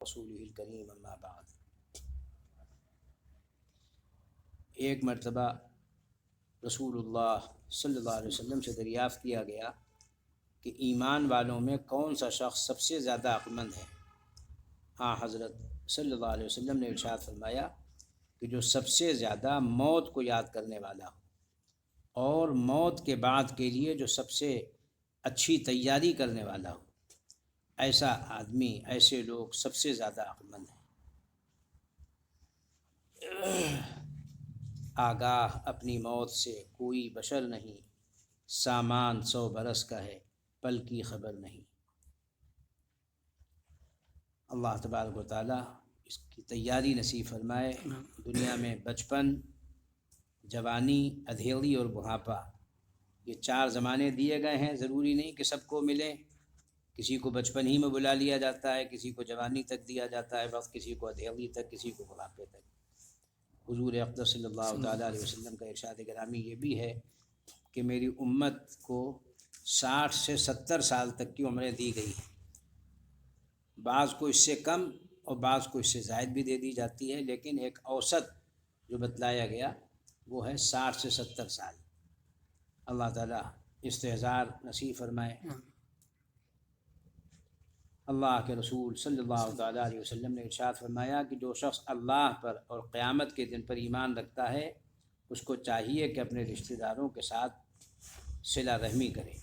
رسوله الکریم اما بعد۔ ایک مرتبہ رسول اللہ صلی اللہ علیہ وسلم سے دریافت کیا گیا کہ ایمان والوں میں کون سا شخص سب سے زیادہ عقلمند ہے۔ ہاں، حضرت صلی اللہ علیہ وسلم نے ارشاد فرمایا کہ جو سب سے زیادہ موت کو یاد کرنے والا ہو اور موت کے بعد کے لیے جو سب سے اچھی تیاری کرنے والا ہو، ایسا آدمی، ایسے لوگ سب سے زیادہ عقلمند ہیں۔ آگاہ اپنی موت سے کوئی بشر نہیں، سامان 100 برس کا ہے، پل کی خبر نہیں۔ اللہ تبارک و تعالیٰ اس کی تیاری نصیب فرمائے۔ دنیا میں بچپن، جوانی، ادھیڑی اور بڑھاپا، یہ 4 زمانے دیے گئے ہیں۔ ضروری نہیں کہ سب کو ملے، کسی کو بچپن ہی میں بلا لیا جاتا ہے، کسی کو جوانی تک دیا جاتا ہے وقت، کسی کو ادھیڑی تک، کسی کو بڑھاپے تک۔ حضور اقدس صلی اللہ تعالیٰ علیہ وسلم کا ارشاد گرامی یہ بھی ہے کہ میری امت کو 60 سے 70 سال تک کی عمریں دی گئی ہیں۔ بعض کو اس سے کم اور بعض کو اس سے زائد بھی دے دی جاتی ہے، لیکن ایک اوسط جو بتلایا گیا وہ ہے 60 سے 70 سال۔ اللہ تعالیٰ استحضار نصیب فرمائے۔ اللہ کے رسول صلی اللہ تعالیٰ علیہ وسلم نے ارشاد فرمایا کہ جو شخص اللہ پر اور قیامت کے دن پر ایمان رکھتا ہے، اس کو چاہیے کہ اپنے رشتہ داروں کے ساتھ صلہ رحمی کرے۔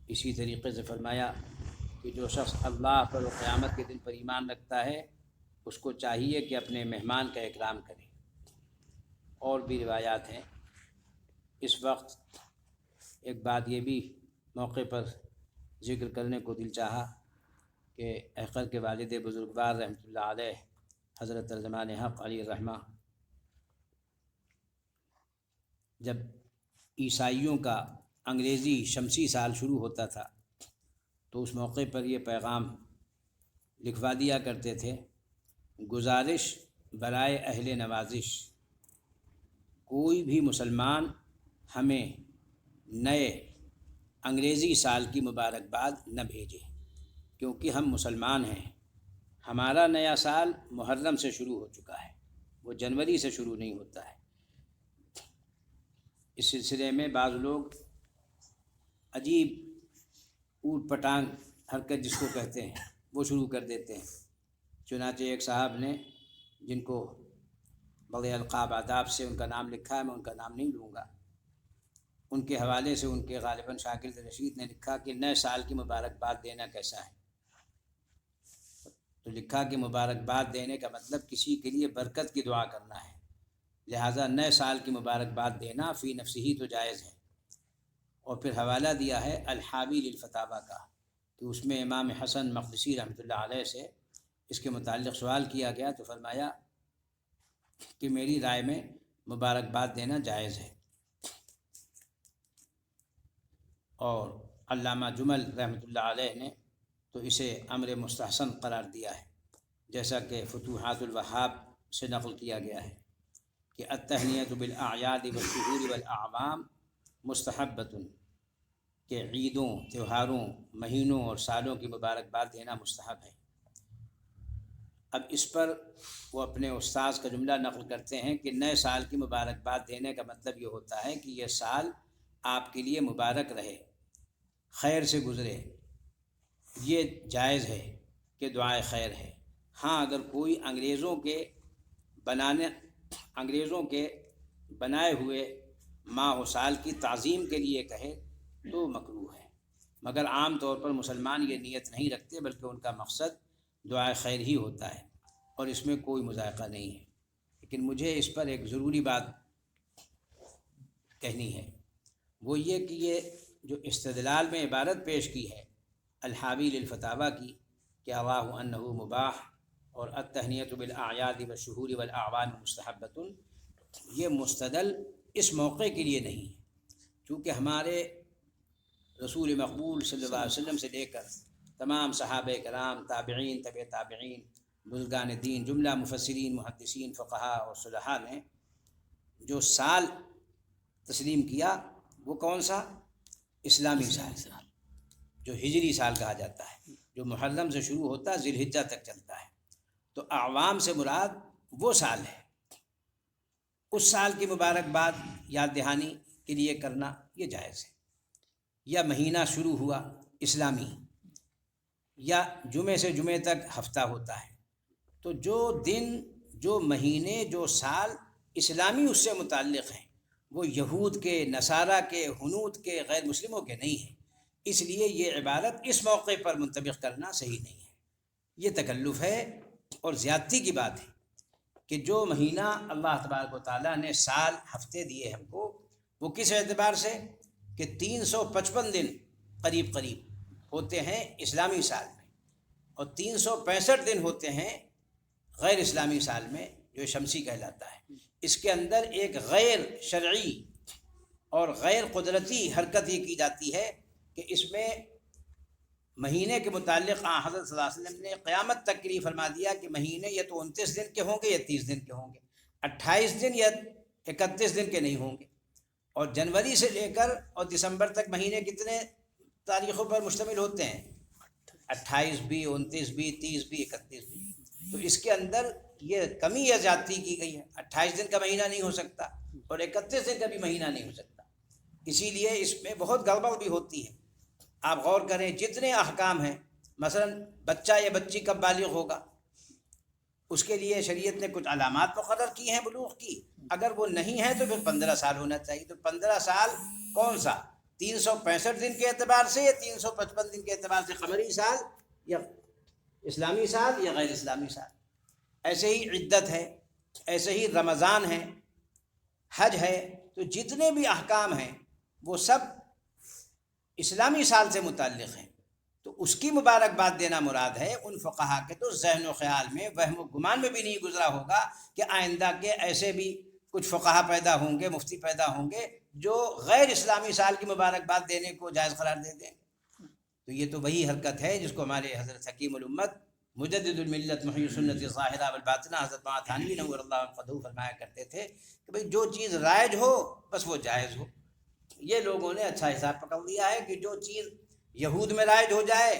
اسی طریقے سے فرمایا کہ جو شخص اللہ پر اور قیامت کے دن پر ایمان رکھتا ہے، اس کو چاہیے کہ اپنے مہمان کا اکرام کرے۔ اور بھی روایات ہیں۔ اس وقت ایک بات یہ بھی موقع پر ذکر کرنے کو دل چاہا کہ احقر کے والد بزرگوار رحمۃ اللہ علیہ حضرت ترجمان حق علی الرحمہ، جب عیسائیوں کا انگریزی شمسی سال شروع ہوتا تھا تو اس موقع پر یہ پیغام لکھوا دیا کرتے تھے: گزارش برائے اہل نوازش، کوئی بھی مسلمان ہمیں نئے انگریزی سال کی مبارکباد نہ بھیجے، کیونکہ ہم مسلمان ہیں۔ ہمارا نیا سال محرم سے شروع ہو چکا ہے، وہ جنوری سے شروع نہیں ہوتا ہے۔ اس سلسلے میں بعض لوگ عجیب اوٹ پٹانگ حرکت جس کو کہتے ہیں وہ شروع کر دیتے ہیں۔ چنانچہ ایک صاحب نے، جن کو بڑے القاب آداب سے ان کا نام لکھا ہے، میں ان کا نام نہیں لوں گا، ان کے حوالے سے ان کے غالباً شاگرد رشید نے لکھا کہ نئے سال کی مبارکباد دینا کیسا ہے؟ تو لکھا کہ مبارکباد دینے کا مطلب کسی کے لیے برکت کی دعا کرنا ہے، لہٰذا نئے سال کی مبارکباد دینا فی نفسہ ہی تو جائز ہے۔ اور پھر حوالہ دیا ہے الحاوی للفتاویٰ کا، کہ اس میں امام حسن مقدسی رحمۃ اللہ علیہ سے اس کے متعلق سوال کیا گیا تو فرمایا کہ میری رائے میں مبارکباد دینا جائز ہے۔ اور علامہ جمل رحمۃ اللہ علیہ نے تو اسے امر مستحسن قرار دیا ہے، جیسا کہ فتوحات الوہاب سے نقل کیا گیا ہے کہ التہنیۃ بالاعیاد والشہور والاعوام مستحبۃ، کہ عیدوں، تہواروں، مہینوں اور سالوں کی مبارکباد دینا مستحب ہے۔ اب اس پر وہ اپنے استاذ کا جملہ نقل کرتے ہیں کہ نئے سال کی مبارکباد دینے کا مطلب یہ ہوتا ہے کہ یہ سال آپ کے لیے مبارک رہے، خیر سے گزرے۔ یہ جائز ہے کہ دعائے خیر ہے۔ ہاں، اگر کوئی انگریزوں کے بنائے ہوئے ماہ و سال کی تعظیم کے لیے کہے تو مکروہ ہے، مگر عام طور پر مسلمان یہ نیت نہیں رکھتے، بلکہ ان کا مقصد دعائے خیر ہی ہوتا ہے، اور اس میں کوئی مذائقہ نہیں ہے۔ لیکن مجھے اس پر ایک ضروری بات کہنی ہے، وہ یہ کہ یہ جو استدلال میں عبارت پیش کی ہے الحاوی للفتاویٰ کی کہ اواہ انہ مباح اور التہنیۃ بالاعیاد والشہور والاعوام مستحبۃ، یہ مستدل اس موقع کے لیے نہیں ہے، چونکہ ہمارے رسول مقبول صلی اللہ علیہ وسلم سے لے کر تمام صحابہ کرام، تابعین، طبع تابعین، بزرگان دین، جملہ مفسرین، محدثین، فقہاء اور صلحاء نے جو سال تسلیم کیا وہ کون سا؟ اسلامی سال، جو ہجری سال کہا جاتا ہے، جو محرم سے شروع ہوتا ہے ذی الحجہ تک چلتا ہے۔ تو اعوام سے مراد وہ سال ہے، اس سال کی مبارکباد یاد دہانی کے لیے کرنا یہ جائز ہے۔ یا مہینہ شروع ہوا اسلامی، یا جمعے سے جمعے تک ہفتہ ہوتا ہے، تو جو دن، جو مہینے، جو سال اسلامی اس سے متعلق ہیں وہ یہود کے، نصارہ کے، ہنود کے، غیر مسلموں کے نہیں ہیں، اس لیے یہ عبارت اس موقع پر منطبق کرنا صحیح نہیں ہے۔ یہ تکلف ہے اور زیادتی کی بات ہے کہ جو مہینہ اللہ تبارک و تعالیٰ نے سال، ہفتے دیے ہم کو، وہ کس اعتبار سے کہ 355 دن قریب قریب ہوتے ہیں اسلامی سال میں، اور 365 دن ہوتے ہیں غیر اسلامی سال میں جو شمسی کہلاتا ہے۔ اس کے اندر ایک غیر شرعی اور غیر قدرتی حرکت یہ کی جاتی ہے کہ اس میں مہینے کے متعلق حضرت صلی اللہ علیہ وسلم نے قیامت تک کے لیے فرما دیا کہ مہینے یا تو 29 دن کے ہوں گے یا 30 دن کے ہوں گے، 28 دن یا 31 دن کے نہیں ہوں گے۔ اور جنوری سے لے کر اور دسمبر تک مہینے کتنے تاریخوں پر مشتمل ہوتے ہیں؟ 28 بھی، 29 بھی، 30 بھی، 31 بھی۔ تو اس کے اندر یہ کمی یا زیادتی کی گئی ہے، 28 دن کا مہینہ نہیں ہو سکتا اور 31 دن کا بھی مہینہ نہیں ہو سکتا، اسی لیے اس میں بہت گڑبڑ بھی ہوتی ہے۔ آپ غور کریں جتنے احکام ہیں، مثلا بچہ یا بچی کب بالغ ہوگا، اس کے لیے شریعت نے کچھ علامات مقرر کی ہیں بلوغ کی، اگر وہ نہیں ہے تو پھر 15 سال ہونا چاہیے۔ تو 15 سال کون سا؟ 365 دن کے اعتبار سے یا 355 دن کے اعتبار سے، قمری سال یا اسلامی سال یا غیر اسلامی سال؟ ایسے ہی عدت ہے، ایسے ہی رمضان ہے، حج ہے، تو جتنے بھی احکام ہیں وہ سب اسلامی سال سے متعلق ہیں۔ تو اس کی مبارکباد دینا مراد ہے۔ ان فقہا کے تو ذہن و خیال میں، وہم و گمان میں بھی نہیں گزرا ہوگا کہ آئندہ کے ایسے بھی کچھ فقہا پیدا ہوں گے، مفتی پیدا ہوں گے جو غیر اسلامی سال کی مبارکباد دینے کو جائز قرار دے دیں گے۔ تو یہ تو وہی حرکت ہے جس کو ہمارے حضرت حکیم الامت مجدد الملت محی سنت ظاہرہ والباطنہ حضرت مولانا تھانوی نور اللہ قدہ فرمایا کرتے تھے کہ بھئی جو چیز رائج ہو بس وہ جائز ہو۔ یہ لوگوں نے اچھا حساب پکڑ لیا ہے کہ جو چیز یہود میں رائج ہو جائے،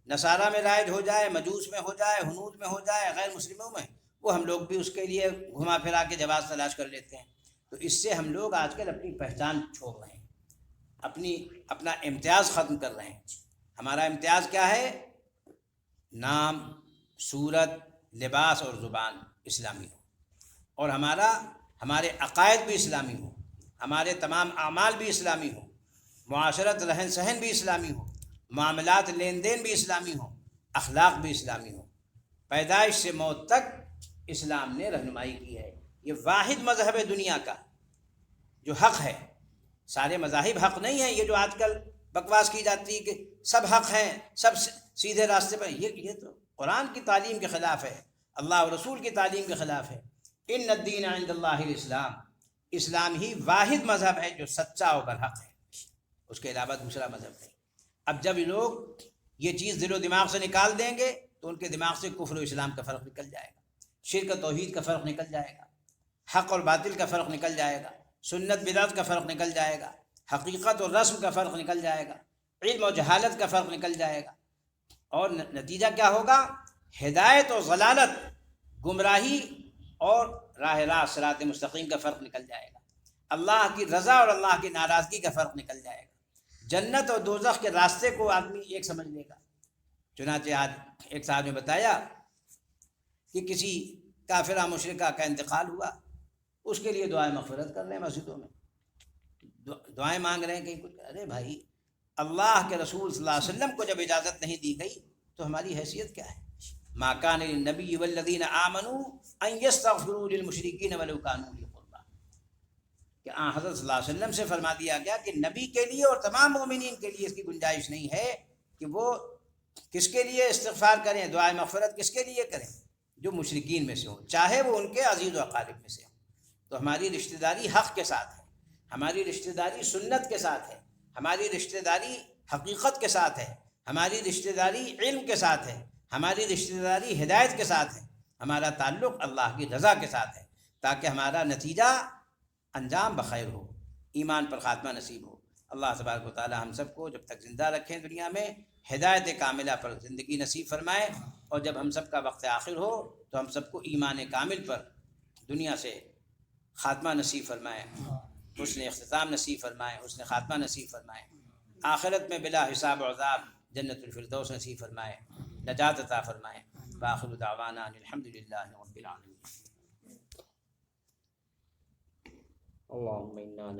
نصارہ میں رائج ہو جائے، مجوس میں ہو جائے، ہنود میں ہو جائے، غیر مسلموں میں، وہ ہم لوگ بھی اس کے لیے گھما پھرا کے جواز تلاش کر لیتے ہیں۔ تو اس سے ہم لوگ آج کل اپنی پہچان چھوڑ رہے ہیں، اپنا امتیاز ختم کر رہے ہیں۔ ہمارا امتیاز کیا ہے؟ نام، صورت، لباس اور زبان اسلامی ہو، اور ہمارے عقائد بھی اسلامی ہوں، ہمارے تمام اعمال بھی اسلامی ہوں، معاشرت، رہن سہن بھی اسلامی ہو، معاملات، لین دین بھی اسلامی ہوں، اخلاق بھی اسلامی ہوں۔ پیدائش سے موت تک اسلام نے رہنمائی کی ہے۔ یہ واحد مذہب ہے دنیا کا جو حق ہے۔ سارے مذاہب حق نہیں ہیں، یہ جو آج کل بکواس کی جاتی ہے کہ سب حق ہیں، سب سیدھے راستے پر، یہ تو قرآن کی تعلیم کے خلاف ہے، اللہ اور رسول کی تعلیم کے خلاف ہے۔ ان الدین عند اللہ الاسلام، اسلام ہی واحد مذہب ہے جو سچا اور برحق ہے، اس کے علاوہ دوسرا مذہب نہیں۔ اب جب لوگ یہ چیز دل و دماغ سے نکال دیں گے تو ان کے دماغ سے کفر و اسلام کا فرق نکل جائے گا، شرک و توحید کا فرق نکل جائے گا، حق اور باطل کا فرق نکل جائے گا، سنت بدعت کا فرق نکل جائے گا، حقیقت اور رسم کا فرق نکل جائے گا، علم اور جہالت کا فرق نکل جائے گا، اور نتیجہ کیا ہوگا؟ ہدایت اور ضلالت، گمراہی اور راہ راست صراط مستقیم کا فرق نکل جائے گا، اللہ کی رضا اور اللہ کی ناراضگی کا فرق نکل جائے گا، جنت اور دوزخ کے راستے کو آدمی ایک سمجھ لے گا۔ چنانچہ آج ایک صاحب نے بتایا کہ کسی کافرہ مشرکہ کا انتقال ہوا، اس کے لیے دعائیں مغفرت کر رہے ہیں مسجدوں میں، دعائیں مانگ رہے ہیں کہیں کچھ۔ ارے بھائی، اللہ کے رسول صلی اللہ علیہ وسلم کو جب اجازت نہیں دی گئی تو ہماری حیثیت کیا ہے؟ ما کان للنبی والذین آمنوا ان یستغفروا للمشرکین ولو کانوا اولی قربی، کہ حضرت صلی اللہ علیہ وسلم سے فرما دیا گیا کہ نبی کے لیے اور تمام مومنین کے لیے اس کی گنجائش نہیں ہے کہ وہ کس کے لیے استغفار کریں، دعائیں مغفرت کس کے لیے کریں؟ جو مشرکین میں سے ہوں، چاہے وہ ان کے عزیز و اقارب میں سے ہوں۔ تو ہماری رشتہ داری حق کے ساتھ ہے، ہماری رشتہ داری سنت کے ساتھ ہے، ہماری رشتہ داری حقیقت کے ساتھ ہے، ہماری رشتہ داری علم کے ساتھ ہے، ہماری رشتہ داری ہدایت کے ساتھ ہے، ہمارا تعلق اللہ کی رضا کے ساتھ ہے، تاکہ ہمارا نتیجہ انجام بخیر ہو، ایمان پر خاتمہ نصیب ہو۔ اللہ تبارک و تعالی ہم سب کو جب تک زندہ رکھیں دنیا میں ہدایت کاملہ پر زندگی نصیب فرمائے، اور جب ہم سب کا وقت آخر ہو تو ہم سب کو ایمان کامل پر دنیا سے خاتمہ نصیب فرمائے، حسن اختتام نصیب فرمائے، حسن خاتمہ نصیب فرمائے، آخرت میں بلا حساب و عذاب جنت الفردوس نصیب فرمائے، نجات عطا فرمائے۔ وآخر دعوانا الحمدللہ رب العالمین۔ اللہم انا